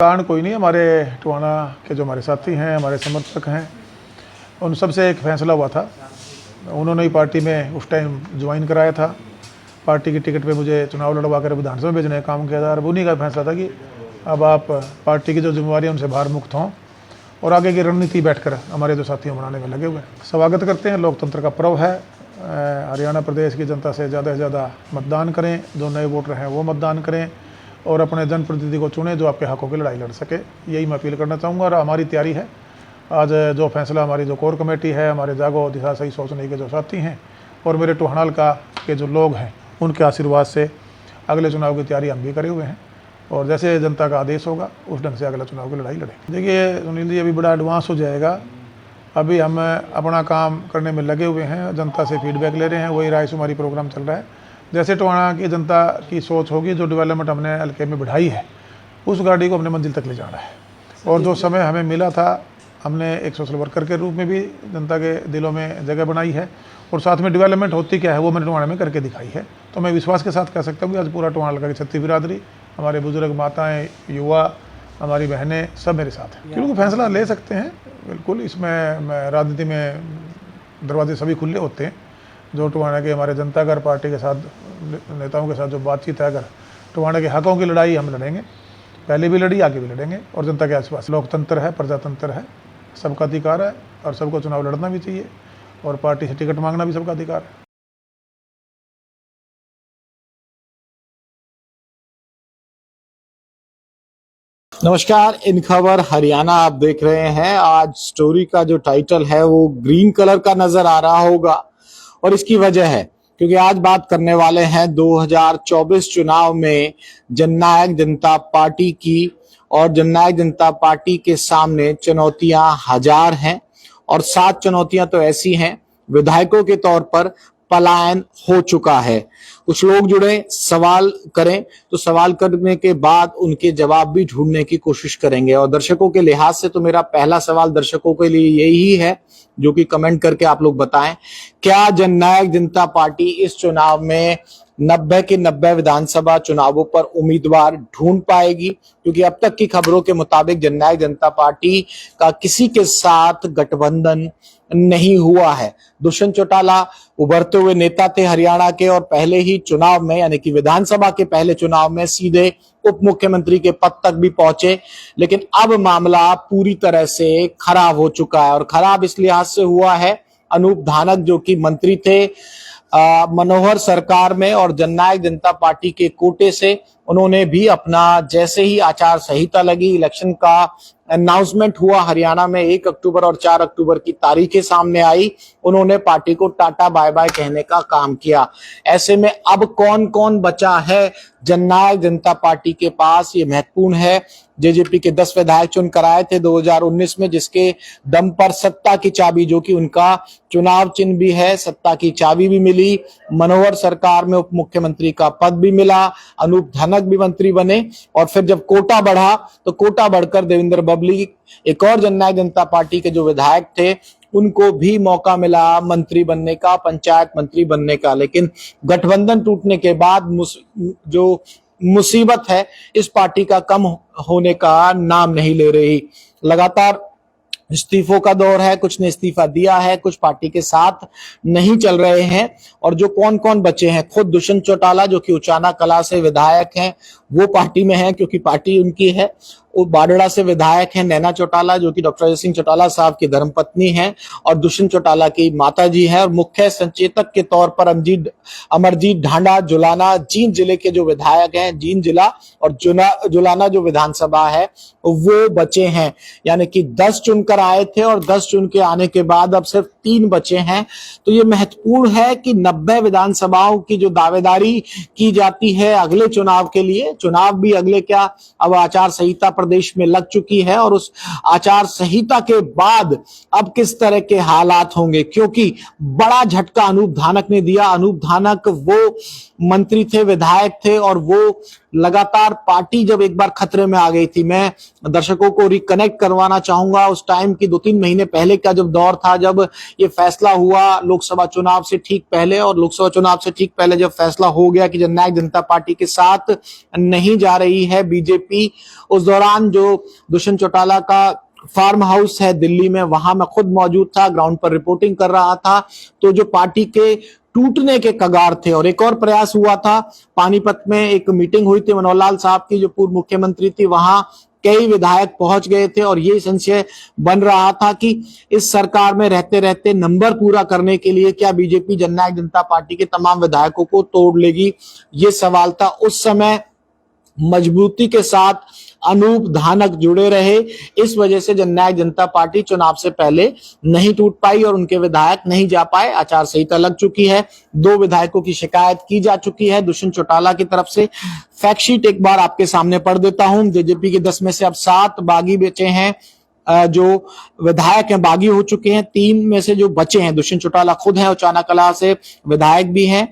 कारण कोई नहीं, हमारे टोहाना के जो हमारे साथी हैं, हमारे समर्थक हैं, उन सबसे एक फैसला हुआ था। उन्होंने ही पार्टी में उस टाइम ज्वाइन कराया था। पार्टी की टिकट पे मुझे चुनाव लड़वा कर विधानसभा भेजने का काम किया था और उन्हीं का फैसला था कि अब आप पार्टी की जो जिम्मेवारी है उनसे बाहर मुक्त हों और आगे की रणनीति बैठकर हमारे जो साथियों बनाने में लगे हुए हैं। स्वागत करते हैं, लोकतंत्र का पर्व है। हरियाणा प्रदेश की जनता से ज़्यादा मतदान करें, जो नए वोटर हैं वो मतदान करें और अपने जनप्रतिनिधि को चुनें जो आपके हकों की लड़ाई लड़ सके। यही मैं अपील करना चाहूँगा और हमारी तैयारी है। आज जो फैसला हमारी जो कोर कमेटी है, हमारे जागो दिशा सही सोचने के जो साथी हैं और मेरे टोहाना का के जो लोग हैं, उनके आशीर्वाद से अगले चुनाव की तैयारी हम भी करे हुए हैं और जैसे जनता का आदेश होगा उस ढंग से अगला चुनाव की लड़ाई लड़ें। देखिए सुनील जी, अभी बड़ा एडवांस हो जाएगा। अभी हम अपना काम करने में लगे हुए हैं, जनता से फीडबैक ले रहे हैं, वही रायशुमारी प्रोग्राम चल रहा है। जैसे टोहाना की जनता की सोच होगी, जो डेवलपमेंट हमने हल्के में बढ़ाई है, उस गाड़ी को अपने मंजिल तक ले जाना है। और जो समय हमें मिला था, हमने एक सोशल वर्कर के रूप में भी जनता के दिलों में जगह बनाई है और साथ में डेवलपमेंट होती क्या है वो मैंने टोहाना में करके दिखाई है। तो मैं विश्वास के साथ कह सकता हूँ कि आज पूरा टोहाना हल्का की छत्ती बिरादरी, हमारे बुजुर्ग, माताएँ, युवा, हमारी बहनें सब मेरे साथ हैं। क्योंकि फैसला ले सकते हैं बिल्कुल। इसमें राजनीति में दरवाजे सभी खुले होते हैं। जो टोहाना के हमारे जनता अगर पार्टी के साथ, नेताओं के साथ जो बातचीत है, अगर टोहाना के हकों की लड़ाई हम लड़ेंगे, पहले भी लड़ी, आगे भी लड़ेंगे। और जनता के आसपास लोकतंत्र है, प्रजातंत्र है, सबका अधिकार है और सबको चुनाव लड़ना भी चाहिए और पार्टी से टिकट मांगना भी सबका अधिकार है। नमस्कार, इन खबर हरियाणा आप देख रहे हैं। आज स्टोरी का जो टाइटल है वो ग्रीन कलर का नजर आ रहा होगा और इसकी वजह है क्योंकि आज बात करने वाले हैं 2024 चुनाव में जननायक जनता पार्टी की। और जननायक जनता पार्टी के सामने चुनौतियां हजार हैं और 7 चुनौतियां तो ऐसी हैं, विधायकों के तौर पर पलायन हो चुका है। कुछ लोग जुड़े, सवाल करें तो सवाल करने के बाद उनके जवाब भी ढूंढने की कोशिश करेंगे। और दर्शकों के लिहाज से तो मेरा पहला सवाल दर्शकों के लिए यही है, जो कि कमेंट करके आप लोग बताएं, क्या जननायक जनता पार्टी इस चुनाव में 90 के 90 विधानसभा चुनावों पर उम्मीदवार ढूंढ पाएगी? क्योंकि अब तक की खबरों के मुताबिक जननायक जनता पार्टी का किसी के साथ गठबंधन नहीं हुआ है। दुष्यंत चौटाला उभरते हुए नेता थे हरियाणा के और पहले ही चुनाव में, यानी कि विधानसभा के पहले चुनाव में सीधे उप मुख्यमंत्री के पद तक भी पहुंचे। लेकिन अब मामला पूरी तरह से खराब हो चुका है और खराब इस लिहाज से हुआ है, अनूप धानक जो कि मंत्री थे मनोहर सरकार में और जननायक जनता पार्टी के कोटे से, उन्होंने भी अपना, जैसे ही आचार संहिता लगी, इलेक्शन का अनाउंसमेंट हुआ हरियाणा में 1 अक्टूबर और 4 अक्टूबर की तारीखें सामने आई, उन्होंने पार्टी को टाटा बाय बाय कहने का काम किया। ऐसे में अब कौन कौन बचा है जननायक जनता पार्टी के पास, ये महत्वपूर्ण है। जेजेपी के 10 विधायक चुन कराए थे 2019 में, जिसके दम पर सत्ता की चाबी, जो कि उनका चुनाव चिन्ह भी है, सत्ता की चाबी भी मिली। मनोहर सरकार में उप मुख्यमंत्री का पद भी मिला, अनूप धानक भी मंत्री बने और फिर जब कोटा बढ़ा तो कोटा बढ़कर देवेंद्र बबली, एक और जननायक जनता पार्टी के जो विधायक थे, उनको भी मौका मिला मंत्री बनने का, पंचायत मंत्री बनने का। लेकिन गठबंधन टूटने के बाद जो मुसीबत है इस पार्टी का कम होने का नाम नहीं ले रही। लगातार इस्तीफों का दौर है, कुछ ने इस्तीफा दिया है, कुछ पार्टी के साथ नहीं चल रहे हैं। और जो कौन कौन बचे हैं, खुद दुष्यंत चौटाला जो कि उचाना कला से विधायक हैं, वो पार्टी में है क्योंकि पार्टी उनकी है। वो बाडड़ा से विधायक हैं नैना चौटाला जो कि डॉक्टर अजय सिंह चौटाला साहब की धर्मपत्नी हैं और दुष्यंत चौटाला की माताजी हैं। और मुख्य संचेतक के तौर पर अमरजीत ढांडा जुलाना जींद जिले के जो विधायक हैं, जींद जिला और जुलाना जो विधानसभा है वो बचे हैं। यानी कि 10 चुनकर आए थे और 10 चुन के आने के बाद अब सिर्फ 3 बचे हैं। तो ये महत्वपूर्ण है कि 90 विधानसभाओं की जो दावेदारी की जाती है अगले चुनाव के लिए, चुनाव भी अगले क्या, अब आचार संहिता प्रदेश में लग चुकी है और उस आचार संहिता के बाद अब किस तरह के हालात होंगे, क्योंकि बड़ा झटका अनूप धानक ने दिया। अनूप धानक वो मंत्री थे, विधायक थे और वो लगातार पार्टी जब एक बार खतरे में आ गई थी, मैं दर्शकों को रिकनेक्ट करवाना चाहूंगा उस टाइम की 2-3 महीने पहले का जब दौर था, जब ये फैसला हुआ लोकसभा चुनाव से ठीक पहले, और लोकसभा चुनाव से ठीक पहले जब फैसला हो गया कि जननायक जनता पार्टी के साथ नहीं जा रही है बीजेपी। उस दौरान जो दुष्यंत चौटाला का फार्म हाउस है दिल्ली में, वहां मैं खुद मौजूद था, ग्राउंड पर रिपोर्टिंग कर रहा था। तो जो पार्टी के टूटने के कगार थे, और एक और प्रयास हुआ था, पानीपत में एक मीटिंग हुई थी मनोहर लाल साहब की, जो पूर्व मुख्यमंत्री थी, वहां कई विधायक पहुंच गए थे और ये संशय बन रहा था कि इस सरकार में रहते रहते नंबर पूरा करने के लिए क्या बीजेपी जननायक जनता पार्टी के तमाम विधायकों को तोड़ लेगी। ये सवाल था। उस समय मजबूती के साथ अनूप धानक जुड़े रहे, इस वजह से जननायक जनता पार्टी चुनाव से पहले नहीं टूट पाई और उनके विधायक नहीं जा पाए। आचार संहिता लग चुकी है, 2 विधायकों की शिकायत की जा चुकी है दुष्यंत चौटाला की तरफ से। फैक्ट शीट एक बार आपके सामने पढ़ देता हूं। जेजेपी के 10 में से अब 7 बागी बचे हैं, जो विधायक हैं बागी हो चुके हैं। 3 में से जो बचे हैं, दुष्यंत चौटाला खुद है, उचाना कला से विधायक भी हैं,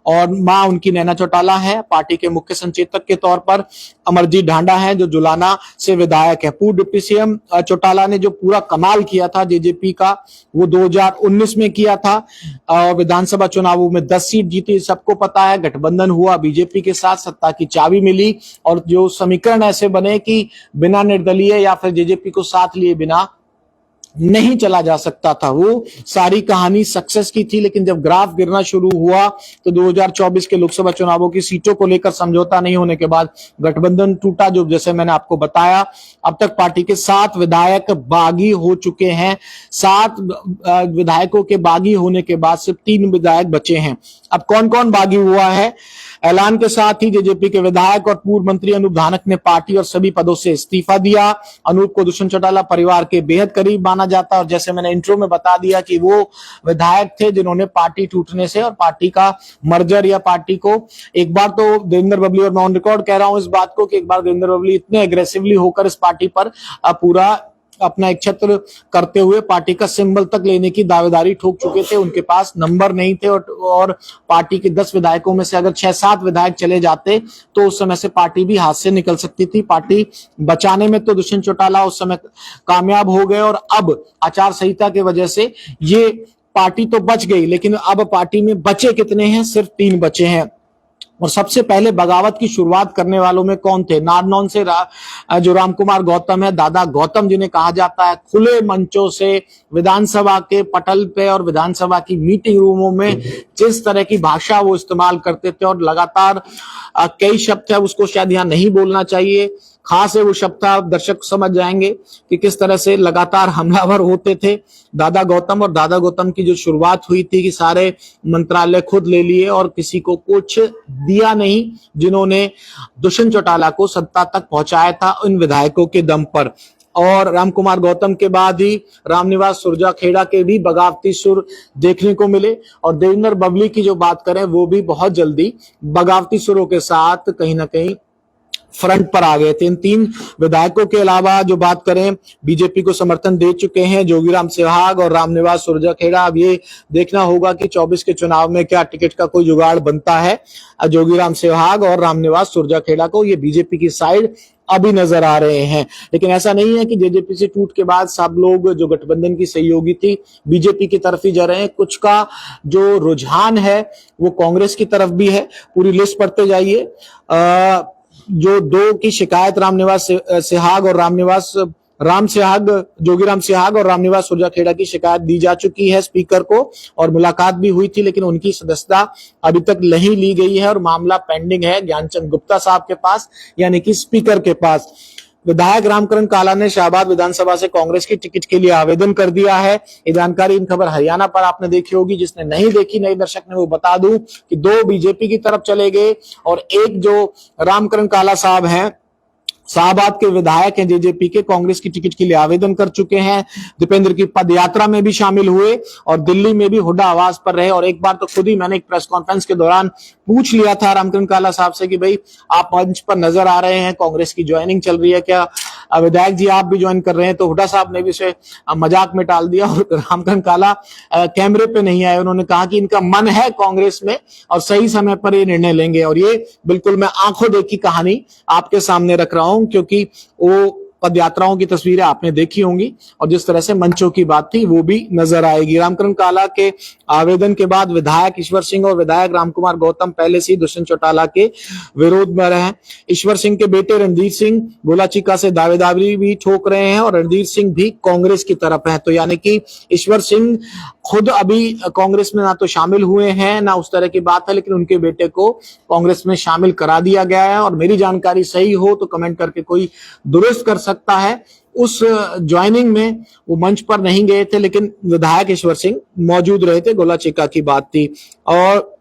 और मां उनकी नैना चौटाला है। पार्टी के मुख्य संचेतक के तौर पर अमरजीत ढांडा है, जो जुलाना से विधायक है। पूर्व डिप्टी सीएम चौटाला ने जो पूरा कमाल किया था जेजेपी का, वो 2019 में किया था। विधानसभा चुनावों में 10 सीट जीती, सबको पता है। गठबंधन हुआ बीजेपी के साथ, सत्ता की चाबी मिली, और जो समीकरण ऐसे बने कि बिना निर्दलीय या फिर जेजेपी को साथ लिए बिना नहीं चला जा सकता था। वो सारी कहानी सक्सेस की थी। लेकिन जब ग्राफ गिरना शुरू हुआ तो 2024 के लोकसभा चुनावों की सीटों को लेकर समझौता नहीं होने के बाद गठबंधन टूटा, जो जैसे मैंने आपको बताया। अब तक पार्टी के 7 विधायक बागी हो चुके हैं। 7 विधायकों के बागी होने के बाद सिर्फ 3 विधायक बचे हैं। अब कौन कौन बागी हुआ है? ऐलान के साथ ही जेजेपी के विधायक और पूर्व मंत्री अनूप धानक ने पार्टी और सभी पदों से इस्तीफा दिया। अनूप को दुष्यंत चौटाला परिवार के बेहद करीब माना जाता है, और जैसे मैंने इंट्रो में बता दिया कि वो विधायक थे जिन्होंने पार्टी टूटने से और पार्टी का मर्जर या पार्टी को, एक बार तो देवेंद्र बबली, और मैं ऑन रिकॉर्ड कह रहा हूं इस बात को कि एक बार देवेंद्र बबली इतने एग्रेसिवली होकर इस पार्टी पर पूरा अपना एक छत्र करते हुए पार्टी का सिंबल तक लेने की दावेदारी ठोक चुके थे। उनके पास नंबर नहीं थे, और पार्टी के 10 विधायकों में से अगर 6-7 विधायक चले जाते तो उस समय से पार्टी भी हाथ से निकल सकती थी। पार्टी बचाने में तो दुष्यंत चौटाला उस समय कामयाब हो गए, और अब आचार संहिता की वजह से ये पार्टी तो बच गई, लेकिन अब पार्टी में बचे कितने हैं? सिर्फ 3 बचे हैं। और सबसे पहले बगावत की शुरुआत करने वालों में कौन थे? नारनौल से जो रामकुमार गौतम है, दादा गौतम जिन्हें कहा जाता है, खुले मंचों से विधानसभा के पटल पे और विधानसभा की मीटिंग रूमों में जिस तरह की भाषा वो इस्तेमाल करते थे, और लगातार कई शब्द है उसको शायद यहाँ नहीं बोलना चाहिए, खास है वो शब्द आप दर्शक समझ जाएंगे कि किस तरह से लगातार हमलावर होते थे दादा गौतम। और दादा गौतम की जो शुरुआत हुई थी कि सारे मंत्रालय खुद ले लिए और किसी को कुछ दिया नहीं, जिन्होंने दुष्यंत चौटाला को सत्ता तक पहुंचाया था इन विधायकों के दम पर। और रामकुमार गौतम के बाद ही रामनिवास सुरजाखेड़ा के भी बगावती सुर देखने को मिले, और देवेंद्र बबली की जो बात करें वो भी बहुत जल्दी बगावती सुरों के साथ कहीं ना कहीं फ्रंट पर आ गए थे। इन 3 विधायकों के अलावा जो बात करें, बीजेपी को समर्थन दे चुके हैं जोगीराम सेवहाग और रामनिवास सुरजाखेड़ा। अब ये देखना होगा कि 24 के चुनाव में क्या टिकट का कोई जुगाड़ बनता है जोगीराम सेवहाग और रामनिवास सुरजाखेड़ा को। ये बीजेपी की साइड अभी नजर आ रहे हैं। लेकिन ऐसा नहीं है कि जेजेपी से टूट के बाद सब लोग जो गठबंधन की सहयोगी थी बीजेपी की तरफ ही जा रहे हैं। कुछ का जो रुझान है वो कांग्रेस की तरफ भी है। पूरी लिस्ट पढ़ते जाइए। जो 2 की शिकायत रामनिवास सेवहाग और जोगीराम सेवहाग और रामनिवास सुरजाखेड़ा की शिकायत दी जा चुकी है स्पीकर को, और मुलाकात भी हुई थी, लेकिन उनकी सदस्यता अभी तक नहीं ली गई है और मामला पेंडिंग है ज्ञानचंद गुप्ता साहब के पास, यानी कि स्पीकर के पास। विधायक रामकरण काला ने शाहबाद विधानसभा से कांग्रेस की टिकट के लिए आवेदन कर दिया है। ये जानकारी इन खबर हरियाणा पर आपने देखी होगी, जिसने नहीं देखी नए दर्शक ने वो बता दूं कि 2 बीजेपी की तरफ चले गए, और एक जो रामकरण काला साहब हैं शाहबाद के विधायक हैं जेजेपी के, कांग्रेस की टिकट के लिए आवेदन कर चुके हैं। दीपेंद्र की पदयात्रा में भी शामिल हुए और दिल्ली में भी हुड्डा आवाज पर रहे। और एक बार तो खुद ही मैंने एक प्रेस कॉन्फ्रेंस के दौरान पूछ लिया था रामकरण काला साहब से कि भाई आप मंच पर नजर आ रहे हैं, कांग्रेस की ज्वाइनिंग चल रही है, क्या विधायक जी आप भी ज्वाइन कर रहे हैं? तो हुड्डा साहब ने भी उसे मजाक में टाल दिया और रामकरण काला कैमरे पे नहीं आए। उन्होंने कहा कि इनका मन है कांग्रेस में और सही समय पर ये निर्णय लेंगे। और ये बिल्कुल मैं आंखों देखी कहानी आपके सामने रख रहा हूं, क्योंकि वो पद यात्राओं की तस्वीरें आपने देखी होंगी और जिस तरह से मंचों की बात थी वो भी नजर आएगी। रामकरण काला के आवेदन के बाद विधायक ईश्वर सिंह और विधायक रामकुमार गौतम पहले से ही दुष्यंत चौटाला के विरोध में रहे हैं। ईश्वर सिंह के बेटे रणधीर सिंह गोलाचिका से दावेदारी भी ठोक रहे हैं और रणधीर सिंह भी कांग्रेस की तरफ है। तो यानी कि ईश्वर सिंह खुद अभी कांग्रेस में ना तो शामिल हुए हैं ना उस तरह की बात है, लेकिन उनके बेटे को कांग्रेस में शामिल करा दिया गया है। और मेरी जानकारी सही हो तो कमेंट करके कोई दुरुस्त कर सकता है। उस ज्वाइनिंग में वो मंच पर नहीं गए थे, लेकिन विधायक ईश्वर सिंह मौजूद रहे थे। गोलाचिका की बात थी और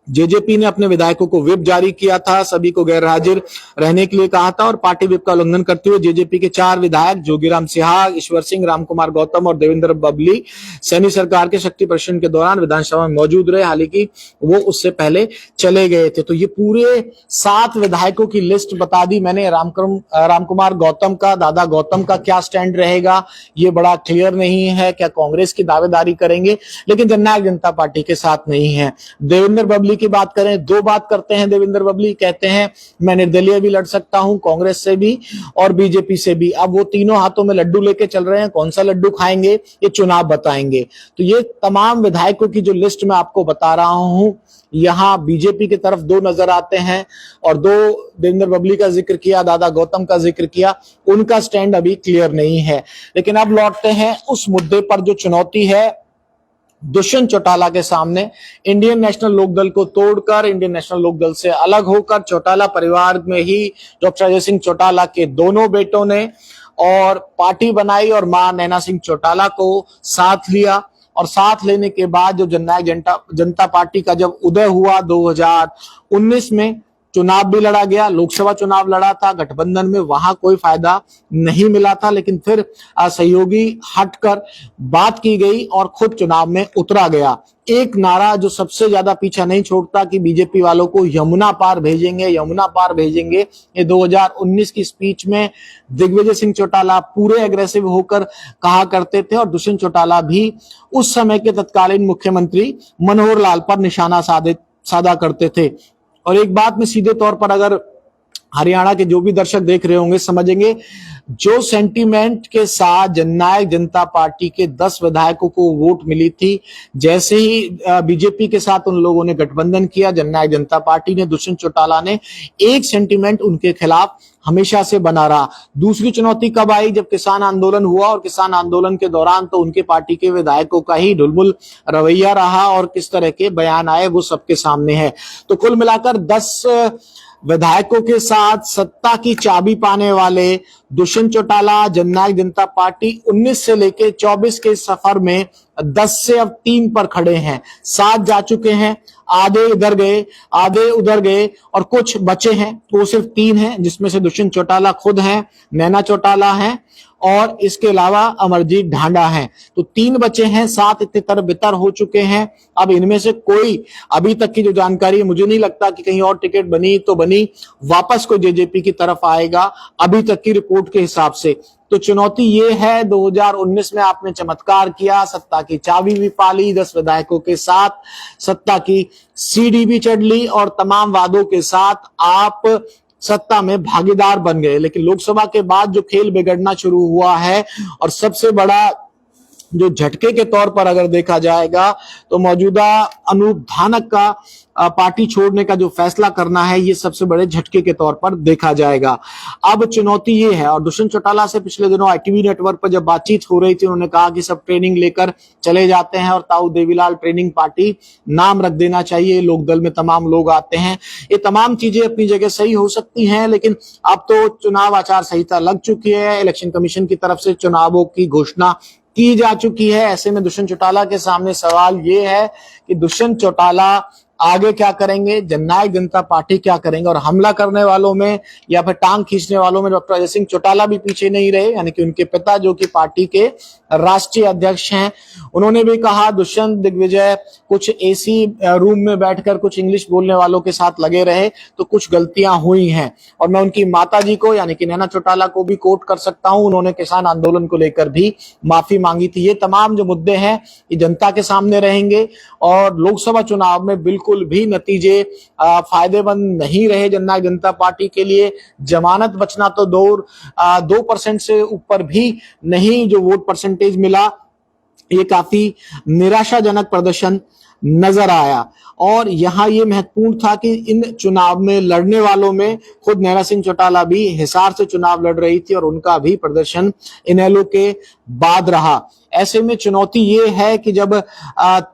जेजेपी ने अपने विधायकों को व्हिप जारी किया था, सभी को गैर हाजिर रहने के लिए कहा था और पार्टी व्हिप का उल्लंघन करते हुए जेजेपी के 4 विधायक जोगीराम सिहाग, ईश्वर सिंह, रामकुमार गौतम और देवेंद्र बबली सैनी सरकार के शक्ति प्रदर्शन के दौरान विधानसभा में मौजूद रहे। हालांकि वो उससे पहले चले गए थे। तो ये पूरे 7 विधायकों की लिस्ट बता दी मैंने। रामकुमार गौतम का, दादा गौतम का क्या स्टैंड रहेगा ये बड़ा क्लियर नहीं है। क्या कांग्रेस की दावेदारी करेंगे, लेकिन जननायक जनता पार्टी के साथ नहीं है। देवेंद्र बबली की बात करें, 2 बात करते हैं देवेंद्र बबली, कहते हैं मैं निर्दलीय भी लड़ सकता हूं, कांग्रेस से भी और बीजेपी से भी। अब वो तीनों हाथों में लड्डू लेके चल रहे हैं, कौन सा लड्डू खाएंगे ये चुनाव बताएंगे। तो ये तमाम विधायकों की जो लिस्ट मैं आपको बता रहा हूं, यहां बीजेपी की तरफ 2 नजर आते हैं और 2 देवेंद्र बबली का जिक्र किया, दादा गौतम का जिक्र किया, उनका स्टैंड अभी क्लियर नहीं है। लेकिन अब लौटते हैं उस मुद्दे पर जो चुनौती है दुष्यंत चौटाला के सामने। इंडियन नेशनल लोकदल को तोड़कर, इंडियन नेशनल लोकदल से अलग होकर चौटाला परिवार में ही डॉक्टर अजय सिंह चौटाला के दोनों बेटों ने और पार्टी बनाई और मां नैना सिंह चौटाला को साथ लिया। और साथ लेने के बाद जो जननायक जनता पार्टी का जब उदय हुआ 2019 में चुनाव भी लड़ा गया, लोकसभा चुनाव लड़ा था गठबंधन में, वहां कोई फायदा नहीं मिला था। लेकिन फिर सहयोगी हटकर बात की गई और खुद चुनाव में उतरा गया। एक नारा जो सबसे ज्यादा पीछा नहीं छोड़ता कि बीजेपी वालों को यमुना पार भेजेंगे, यमुना पार भेजेंगे। ये 2019 की स्पीच में दिग्विजय सिंह चौटाला पूरे एग्रेसिव होकर कहा करते थे और दुष्यंत चौटाला भी उस समय के तत्कालीन मुख्यमंत्री मनोहर लाल पर निशाना साधा करते थे। और एक बात में सीधे तौर पर अगर हरियाणा के जो भी दर्शक देख रहे होंगे समझेंगे, जो सेंटीमेंट के साथ जननायक जनता पार्टी के 10 विधायकों को वोट मिली थी, जैसे ही बीजेपी के साथ उन लोगों ने गठबंधन किया, जननायक जनता पार्टी ने, दुष्यंत चौटाला ने, एक सेंटीमेंट उनके खिलाफ हमेशा से बना रहा। दूसरी चुनौती कब आई, जब किसान आंदोलन हुआ और किसान आंदोलन के दौरान तो उनके पार्टी के विधायकों का ही ढुलमुल रवैया रहा और किस तरह के बयान आए वो सबके सामने है। तो कुल मिलाकर 10 विधायकों के साथ सत्ता की चाबी पाने वाले दुष्यंत चौटाला, जननायक जनता पार्टी 19 से लेके 24 के सफर में 10 से अब 3 पर खड़े हैं। 7 जा चुके हैं, आधे इधर गए, आधे उधर गए और कुछ बचे हैं, वो सिर्फ 3 हैं, जिसमें से दुष्यंत चौटाला खुद हैं, नैना चौटाला हैं और इसके अलावा अमरजीत ढांडा हैं। तो 3 बचे हैं, 7 इतने तर बितर हो चुके हैं। अब इनमें से कोई, अभी तक की जो जानकारी है, मुझे नहीं लगता कि कहीं और टिकट बनी तो बनी, वापस कोई जेजेपी की तरफ आएगा अभी तक की रिपोर्ट के हिसाब से। तो चुनौती ये है, 2019 में आपने चमत्कार किया, सत्ता की चाबी भी पाली, 10 विधायकों के साथ सत्ता की सीढ़ी भी चढ़ ली और तमाम वादों के साथ आप सत्ता में भागीदार बन गए। लेकिन लोकसभा के बाद जो खेल बिगड़ना शुरू हुआ है और सबसे बड़ा जो झटके के तौर पर अगर देखा जाएगा तो मौजूदा अनूप धानक का पार्टी छोड़ने का जो फैसला करना है, ये सबसे बड़े झटके के तौर पर देखा जाएगा। अब चुनौती ये है, और दुष्यंत चौटाला से पिछले दिनों ITV नेटवर्क पर जब बातचीत हो रही थी, उन्होंने कहा कि सब ट्रेनिंग लेकर चले जाते हैं और ताऊ देवीलाल ट्रेनिंग पार्टी नाम रख देना चाहिए, लोकदल में तमाम लोग आते हैं। ये तमाम चीजें अपनी जगह सही हो सकती हैं, लेकिन अब तो चुनाव आचार संहिता लग चुकी है, इलेक्शन कमीशन की तरफ से चुनावों की घोषणा की जा चुकी है। ऐसे में दुष्यंत चौटाला के सामने सवाल ये है कि दुष्यंत चौटाला आगे क्या करेंगे, जननायक जनता पार्टी क्या करेंगे। और हमला करने वालों में या फिर टांग खींचने वालों में डॉक्टर अजय सिंह चौटाला भी पीछे नहीं रहे, यानी कि उनके पिता जो कि पार्टी के राष्ट्रीय अध्यक्ष हैं, उन्होंने भी कहा दुष्यंत दिग्विजय कुछ एसी रूम में बैठकर कुछ इंग्लिश बोलने वालों के साथ लगे रहे तो कुछ गलतियां हुई हैं। और मैं उनकी माताजी को यानी कि नैना चौटाला को भी कोट कर सकता हूं, उन्होंने किसान आंदोलन को लेकर भी माफी मांगी थी। ये तमाम जो मुद्दे हैं ये जनता के सामने रहेंगे और लोकसभा चुनाव में बिल्कुल बिल्कुल भी नतीजे फायदेमंद नहीं रहे जननायक जनता पार्टी के लिए। जमानत बचना तो दूर, 2% से ऊपर भी नहीं जो वोट परसेंटेज मिला, ये काफी निराशाजनक प्रदर्शन नजर आया। और यहां ये महत्वपूर्ण था कि इन चुनाव में लड़ने वालों में खुद नैना सिंह चौटाला भी हिसार से चुनाव लड़ रही थी और उनका भी प्रदर्शन इनेलो के बाद रहा। ऐसे में चुनौती ये है कि जब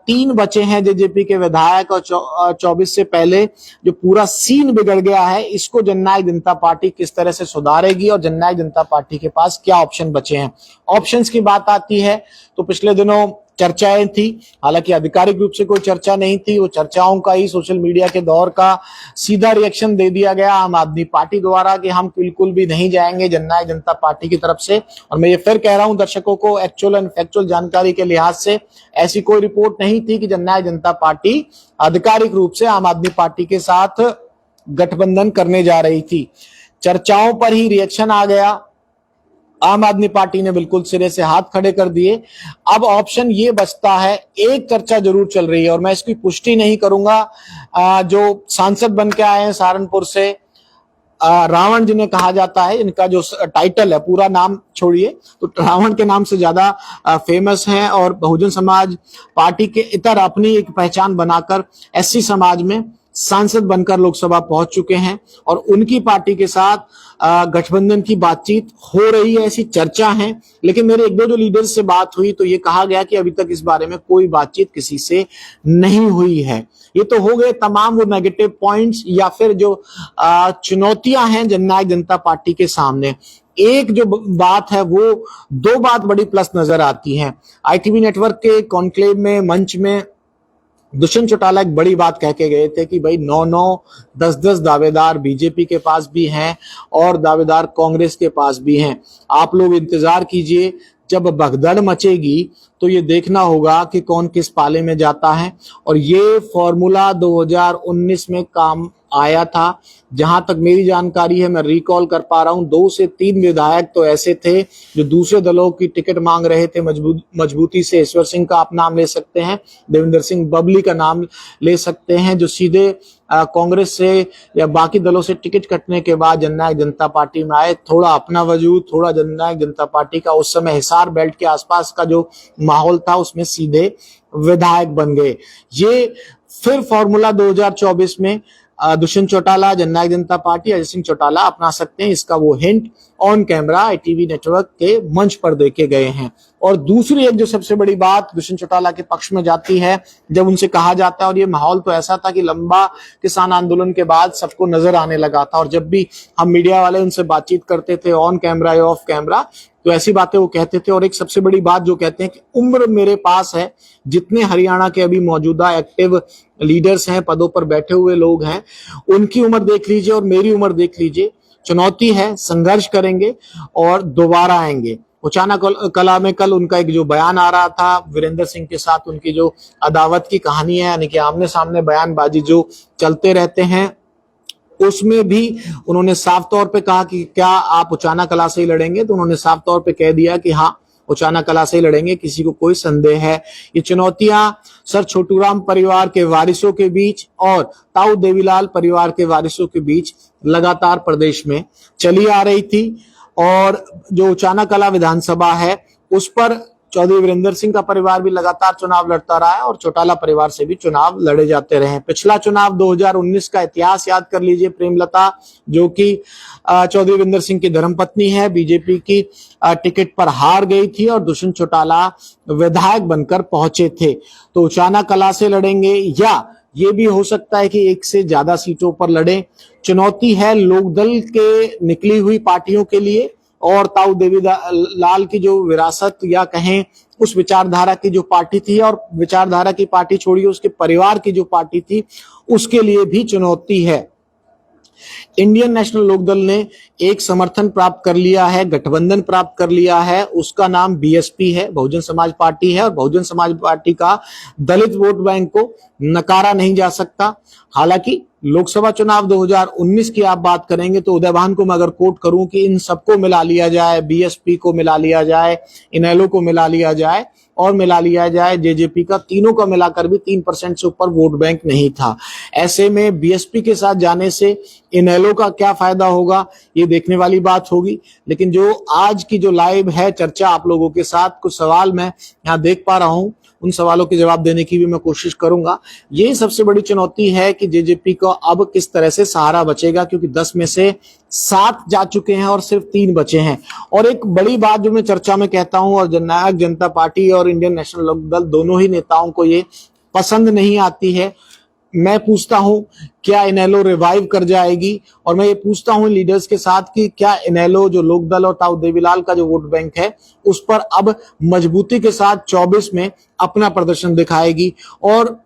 3 बचे हैं जेजेपी के विधायक और 24 से पहले जो पूरा सीन बिगड़ गया है, इसको जननायक जनता पार्टी किस तरह से सुधारेगी और जननायक जनता पार्टी के पास क्या ऑप्शन बचे हैं। ऑप्शंस की बात आती है तो पिछले दिनों चर्चाएं थी, हालांकि आधिकारिक रूप से कोई चर्चा नहीं थी, वो चर्चाओं का ही सोशल मीडिया के दौर का सीधा रिएक्शन दे दिया गया आम आदमी पार्टी द्वारा कि हम बिल्कुल भी नहीं जाएंगे जननायक जनता पार्टी की तरफ से। और मैं ये फिर कह रहा हूं दर्शकों को, एक्चुअल एंड फैक्चुअल जानकारी के लिहाज से ऐसी कोई रिपोर्ट नहीं थी कि जननायक जनता पार्टी आधिकारिक रूप से आम आदमी पार्टी के साथ गठबंधन करने जा रही थी। चर्चाओं पर ही रिएक्शन आ गया, आम आदमी पार्टी ने बिल्कुल सिरे से हाथ खड़े कर दिए। अब ऑप्शन ये बचता है, एक चर्चा जरूर चल रही है और मैं इसकी पुष्टि नहीं करूंगा, जो सांसद बन के आए हैं सहारनपुर से, रावण जिन्हें कहा जाता है, इनका जो टाइटल है, पूरा नाम छोड़िए तो रावण के नाम से ज्यादा फेमस है और बहुजन समाज पार्टी के इतर अपनी एक पहचान बनाकर एससी समाज में सांसद बनकर लोकसभा पहुंच चुके हैं और उनकी पार्टी के साथ गठबंधन की बातचीत हो रही है, ऐसी चर्चा है। लेकिन मेरे एक दो जो लीडर्स से बात हुई तो ये कहा गया कि अभी तक इस बारे में कोई बातचीत किसी से नहीं हुई है। ये तो हो गए तमाम वो नेगेटिव पॉइंट्स या फिर जो चुनौतियां हैं जननायक जनता पार्टी के सामने। एक जो बात है वो 2 बात बड़ी प्लस नजर आती है। ITV नेटवर्क के कॉन्क्लेव में, मंच में दुष्यंत चौटाला एक बड़ी बात कह के गए थे कि भाई 9-9, 10-10 दावेदार बीजेपी के पास भी हैं और दावेदार कांग्रेस के पास भी हैं। आप लोग इंतजार कीजिए, जब भगदड़ मचेगी तो ये देखना होगा कि कौन किस पाले में जाता है। और ये फॉर्मूला 2019 में काम आया था, जहां तक मेरी जानकारी है, मैं रिकॉल कर पा रहा हूं, 2 से 3 विधायक तो ऐसे थे जो दूसरे दलों की टिकट मांग रहे थे मजबूती से। ईश्वर सिंह का आप नाम ले सकते हैं, देवेंद्र सिंह बबली का नाम ले सकते हैं, जो सीधे कांग्रेस से या बाकी दलों से टिकट कटने के बाद जननायक जनता पार्टी में आए। थोड़ा अपना वजूद, थोड़ा जननायक जनता पार्टी का उस समय हिसार बेल्ट के आसपास का जो माहौल था उसमें सीधे विधायक बन गए। ये फिर फॉर्मूला 2024 में दुष्यंत चौटाला, जननायक जनता पार्टी, अजय सिंह चौटाला अपना सकते हैं, इसका वो hint on camera ITV network के मंच पर देखे गए हैं। और दूसरी एक जो सबसे बड़ी बात दुष्यंत चौटाला के पक्ष में जाती है, जब उनसे कहा जाता है, और ये माहौल तो ऐसा था कि लंबा किसान आंदोलन के बाद सबको नजर आने लगा था और जब भी हम मीडिया वाले उनसे बातचीत करते थे ऑन कैमरा या ऑफ कैमरा तो ऐसी बातें वो कहते थे। और एक सबसे बड़ी बात जो कहते हैं कि उम्र मेरे पास है, जितने हरियाणा के अभी मौजूदा एक्टिव लीडर्स हैं, पदों पर बैठे हुए लोग हैं, उनकी उम्र देख लीजिए और मेरी उम्र देख लीजिए। चुनौती है, संघर्ष करेंगे और दोबारा आएंगे। उचाना कला में कल उनका एक जो बयान आ रहा था वीरेंद्र सिंह के साथ, उनकी जो अदावत की कहानी है, यानी कि आमने सामने बयानबाजी जो चलते रहते हैं, उसमें भी उन्होंने साफ तौर पे कहा कि क्या आप उचाना कला से ही लड़ेंगे, तो उन्होंने साफ तौर पे कह दिया कि हाँ उचाना कला से ही लड़ेंगे, किसी को कोई संदेह है। ये चुनौतियां सर छोटूराम परिवार के वारिसों के बीच और ताऊ देवीलाल परिवार के वारिसों के बीच लगातार प्रदेश में चली आ रही थी। और जो उचाना कला विधानसभा है उस पर चौधरी वीरेंद्र सिंह का परिवार भी लगातार चुनाव लड़ता रहा है और चौटाला परिवार से भी चुनाव लड़े जाते रहे। पिछला चुनाव 2019 का इतिहास याद कर लीजिए। प्रेमलता जो कि चौधरी वीरेंद्र सिंह की धर्मपत्नी है, बीजेपी की टिकट पर हार गई थी और दुष्यंत चौटाला विधायक बनकर पहुंचे थे। तो उचाना कला से लड़ेंगे या ये भी हो सकता है कि 1 से ज्यादा सीटों पर लड़े। चुनौती है लोकदल के निकली हुई पार्टियों के लिए और ताऊ देवीलाल की जो विरासत या कहें उस विचारधारा की जो पार्टी थी, और विचारधारा की पार्टी छोड़िए उसके परिवार की जो पार्टी थी, उसके लिए भी चुनौती है। इंडियन नेशनल लोकदल ने एक समर्थन प्राप्त कर लिया है, गठबंधन प्राप्त कर लिया है, उसका नाम BSP है, बहुजन समाज पार्टी है। और बहुजन समाज पार्टी का दलित वोट बैंक को नकारा नहीं जा सकता। हालांकि लोकसभा चुनाव 2019 की आप बात करेंगे तो उदयभान को मैं अगर कोट करूं कि इन सबको मिला लिया जाए, बीएसपी को मिला लिया जाए, इनेलो को मिला लिया जाए और मिला लिया जाए जेजेपी का, तीनों का मिलाकर भी 3% से ऊपर वोट बैंक नहीं था। ऐसे में बीएसपी के साथ जाने से इनेलो का क्या फायदा होगा, ये देखने वाली बात होगी। लेकिन जो आज की जो लाइव है चर्चा आप लोगों के साथ, कुछ सवाल मैं यहाँ देख पा रहा हूं, उन सवालों के जवाब देने की भी मैं कोशिश करूंगा। ये सबसे बड़ी चुनौती है कि जेजेपी को अब किस तरह से सहारा बचेगा, क्योंकि 10 में से 7 जा चुके हैं और सिर्फ 3 बचे हैं। और एक बड़ी बात जो मैं चर्चा में कहता हूं, और जननायक जनता पार्टी और इंडियन नेशनल लोकदल दोनों ही नेताओं को ये पसंद नहीं आती है। मैं पूछता हूं क्या इनेलो रिवाइव कर जाएगी, और मैं ये पूछता हूं लीडर्स के साथ कि क्या इनेलो जो लोकदल और ताऊ देवीलाल का जो वोट बैंक है उस पर अब मजबूती के साथ 24 में अपना प्रदर्शन दिखाएगी। और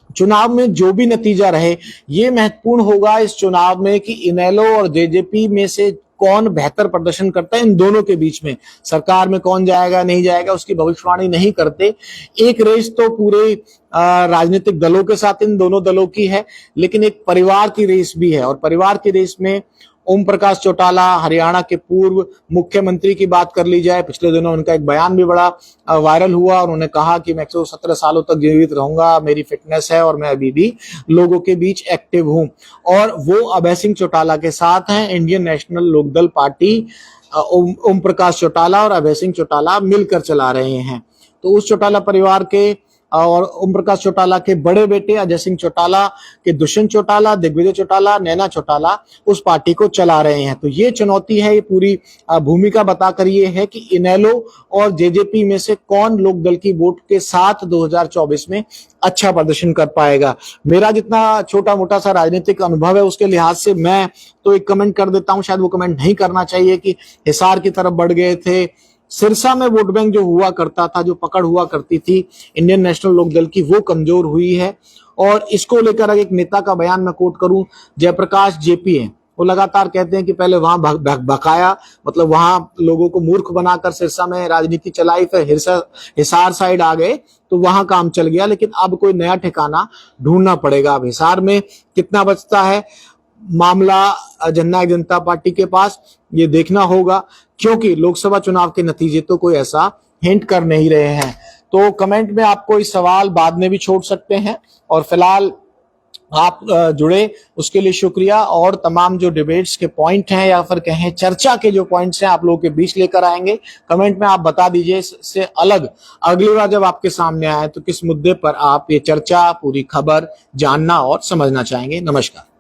चुनाव में जो भी नतीजा रहे, ये महत्वपूर्ण होगा इस चुनाव में कि इनेलो और जेजेपी में से कौन बेहतर प्रदर्शन करता है। इन दोनों के बीच में सरकार में कौन जाएगा नहीं जाएगा उसकी भविष्यवाणी नहीं करते। एक रेस तो पूरे राजनीतिक दलों के साथ इन दोनों दलों की है, लेकिन एक परिवार की रेस भी है। और परिवार की रेस में ओम प्रकाश चौटाला, हरियाणा के पूर्व मुख्यमंत्री की बात कर ली जाए, पिछले दिनों उनका एक बयान भी बड़ा वायरल हुआ। उन्होंने कहा कि मैं 117 सालों तक जीवित रहूंगा, मेरी फिटनेस है और मैं अभी भी लोगों के बीच एक्टिव हूं। और वो अभय सिंह चौटाला के साथ हैं। Indian national Lokdal party Om Prakash Chautala और अभय सिंह चौटाला मिलकर चला रहे हैं। तो उस चौटाला परिवार के और ओम प्रकाश चौटाला के बड़े बेटे अजय सिंह चौटाला के दुष्यंत चौटाला, दिग्विजय चौटाला, नैना चौटाला उस पार्टी को चला रहे हैं। तो ये चुनौती है, ये पूरी भूमिका बताकर ये है कि इनेलो और जेजेपी में से कौन लोकदल की वोट के साथ 2024 में अच्छा प्रदर्शन कर पाएगा। मेरा जितना छोटा मोटा सा राजनीतिक अनुभव है उसके लिहाज से मैं तो एक कमेंट कर देता हूं, शायद वो कमेंट नहीं करना चाहिए, कि हिसार की तरफ बढ़ गए थे। सिरसा में वोट बैंक जो हुआ करता था, जो पकड़ हुआ करती थी इंडियन नेशनल लोकदल की, वो कमजोर हुई है। और इसको लेकर अगर एक नेता का बयान मैं कोट करूं, जयप्रकाश जेपी है, वो लगातार कहते हैं कि पहले वहां भकाया, मतलब वहां लोगों को मूर्ख बनाकर सिरसा में राजनीति चलाई, फिर हिसार साइड आ गए तो वहां काम चल गया। लेकिन अब कोई नया ठिकाना ढूंढना पड़ेगा। अब हिसार में कितना बचता है मामला जननायक जनता पार्टी के पास, ये देखना होगा, क्योंकि लोकसभा चुनाव के नतीजे तो कोई ऐसा हिंट कर नहीं रहे हैं। तो कमेंट में आप कोई सवाल बाद में भी छोड़ सकते हैं। और फिलहाल आप जुड़े उसके लिए शुक्रिया। और तमाम जो डिबेट्स के पॉइंट हैं या फिर कहें चर्चा के जो पॉइंट्स हैं आप लोगों के बीच लेकर आएंगे। कमेंट में आप बता दीजिए इससे अलग अगली बार जब आपके सामने आए तो किस मुद्दे पर आप ये चर्चा, पूरी खबर जानना और समझना चाहेंगे। नमस्कार।